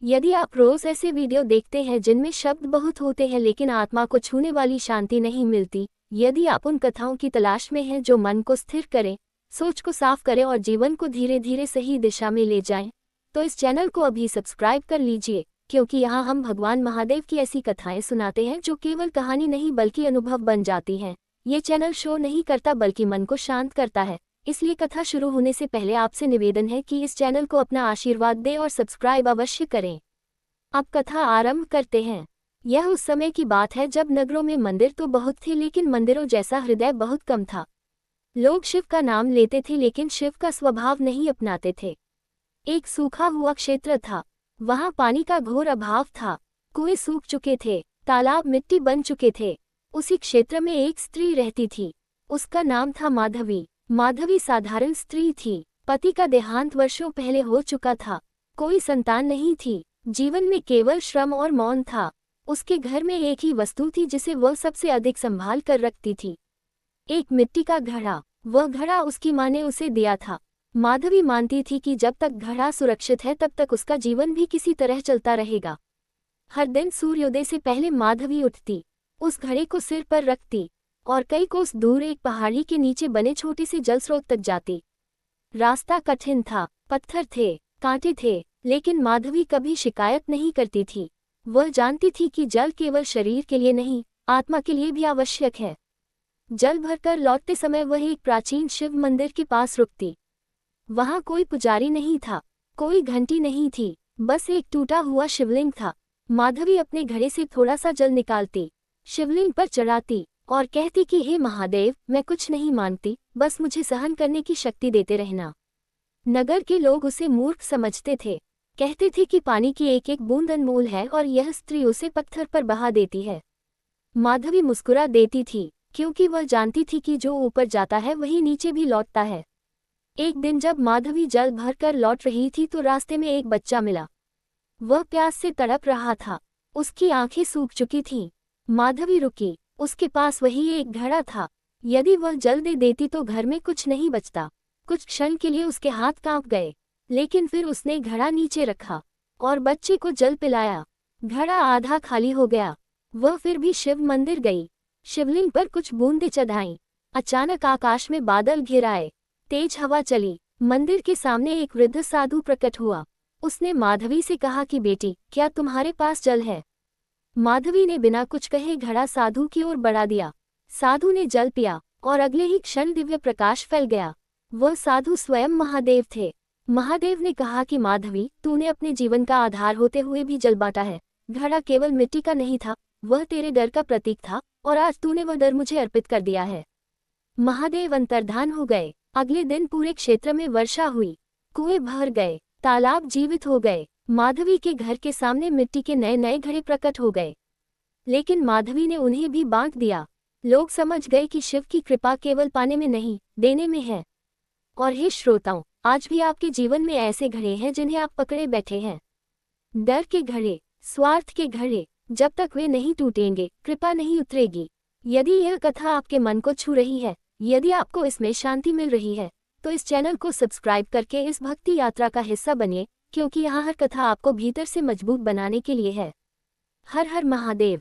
यदि आप रोज ऐसे वीडियो देखते हैं जिनमें शब्द बहुत होते हैं लेकिन आत्मा को छूने वाली शांति नहीं मिलती, यदि आप उन कथाओं की तलाश में हैं जो मन को स्थिर करें, सोच को साफ करें और जीवन को धीरे धीरे सही दिशा में ले जाएं, तो इस चैनल को अभी सब्सक्राइब कर लीजिए, क्योंकि यहाँ हम भगवान महादेव की ऐसी कथाएं सुनाते हैं जो केवल कहानी नहीं बल्कि अनुभव बन जाती हैं। ये चैनल शो नहीं करता बल्कि मन को शांत करता है, इसलिए कथा शुरू होने से पहले आपसे निवेदन है कि इस चैनल को अपना आशीर्वाद दें और सब्सक्राइब अवश्य करें। अब कथा आरंभ करते हैं। यह उस समय की बात है जब नगरों में मंदिर तो बहुत थे लेकिन मंदिरों जैसा हृदय बहुत कम था। लोग शिव का नाम लेते थे लेकिन शिव का स्वभाव नहीं अपनाते थे। एक सूखा हुआ क्षेत्र था, वहां पानी का घोर अभाव था, कुएं सूख चुके थे, तालाब मिट्टी बन चुके थे। उसी क्षेत्र में एक स्त्री रहती थी, उसका नाम था माधवी। माधवी साधारण स्त्री थी, पति का देहांत वर्षों पहले हो चुका था, कोई संतान नहीं थी, जीवन में केवल श्रम और मौन था। उसके घर में एक ही वस्तु थी जिसे वह सबसे अधिक संभाल कर रखती थी, एक मिट्टी का घड़ा। वह घड़ा उसकी माँ ने उसे दिया था। माधवी मानती थी कि जब तक घड़ा सुरक्षित है तब तक उसका जीवन भी किसी तरह चलता रहेगा। हर दिन सूर्योदय से पहले माधवी उठती, उस घड़े को सिर पर रखती और कई कोस दूर एक पहाड़ी के नीचे बने छोटे से जल स्रोत तक जाती। रास्ता कठिन था, पत्थर थे, कांटे थे, लेकिन माधवी कभी शिकायत नहीं करती थी। वह जानती थी कि जल केवल शरीर के लिए नहीं, आत्मा के लिए भी आवश्यक है। जल भरकर लौटते समय वह एक प्राचीन शिव मंदिर के पास रुकती। वहां कोई पुजारी नहीं था, कोई घंटी नहीं थी, बस एक टूटा हुआ शिवलिंग था। माधवी अपने घड़े से थोड़ा सा जल निकालती, शिवलिंग पर चढ़ाती और कहती कि हे महादेव, मैं कुछ नहीं मांगती, बस मुझे सहन करने की शक्ति देते रहना। नगर के लोग उसे मूर्ख समझते थे, कहते थे कि पानी की एक एक बूंद अनमोल है और यह स्त्री उसे पत्थर पर बहा देती है। माधवी मुस्कुरा देती थी, क्योंकि वह जानती थी कि जो ऊपर जाता है वही नीचे भी लौटता है। एक दिन जब माधवी जल भर कर लौट रही थी तो रास्ते में एक बच्चा मिला। वह प्यास से तड़प रहा था, उसकी आंखें सूख चुकी थीं। माधवी रुकी, उसके पास वही एक घड़ा था। यदि वह जल दे देती तो घर में कुछ नहीं बचता। कुछ क्षण के लिए उसके हाथ कांप गए, लेकिन फिर उसने घड़ा नीचे रखा और बच्चे को जल पिलाया। घड़ा आधा खाली हो गया। वह फिर भी शिव मंदिर गई, शिवलिंग पर कुछ बूंदें चढ़ाईं। अचानक आकाश में बादल घिर आए, तेज हवा चली। मंदिर के सामने एक वृद्ध साधु प्रकट हुआ। उसने माधवी से कहा कि बेटी, क्या तुम्हारे पास जल है? माधवी ने बिना कुछ कहे घड़ा साधु की ओर बढ़ा दिया। साधु ने जल पिया और अगले ही क्षण दिव्य प्रकाश फैल गया। वह साधु स्वयं महादेव थे। महादेव ने कहा कि माधवी, तूने अपने जीवन का आधार होते हुए भी जल बांटा है। घड़ा केवल मिट्टी का नहीं था, वह तेरे डर का प्रतीक था और आज तूने वह डर मुझे अर्पित कर दिया है। महादेव अंतर्धान हो गए। अगले दिन पूरे क्षेत्र में वर्षा हुई, कुएं भर गए, तालाब जीवित हो गए। माधवी के घर के सामने मिट्टी के नए नए घड़े प्रकट हो गए, लेकिन माधवी ने उन्हें भी बांट दिया। लोग समझ गए कि शिव की कृपा केवल पाने में नहीं, देने में है। और हे श्रोताओं, आज भी आपके जीवन में ऐसे घड़े हैं जिन्हें आप पकड़े बैठे हैं। डर के घड़े, स्वार्थ के घड़े, जब तक वे नहीं टूटेंगे कृपा नहीं उतरेगी। यदि यह कथा आपके मन को छू रही है, यदि आपको इसमें शांति मिल रही है, तो इस चैनल को सब्सक्राइब करके इस भक्ति यात्रा का हिस्सा बनिए, क्योंकि यहाँ हर कथा आपको भीतर से मजबूत बनाने के लिए है। हर हर महादेव।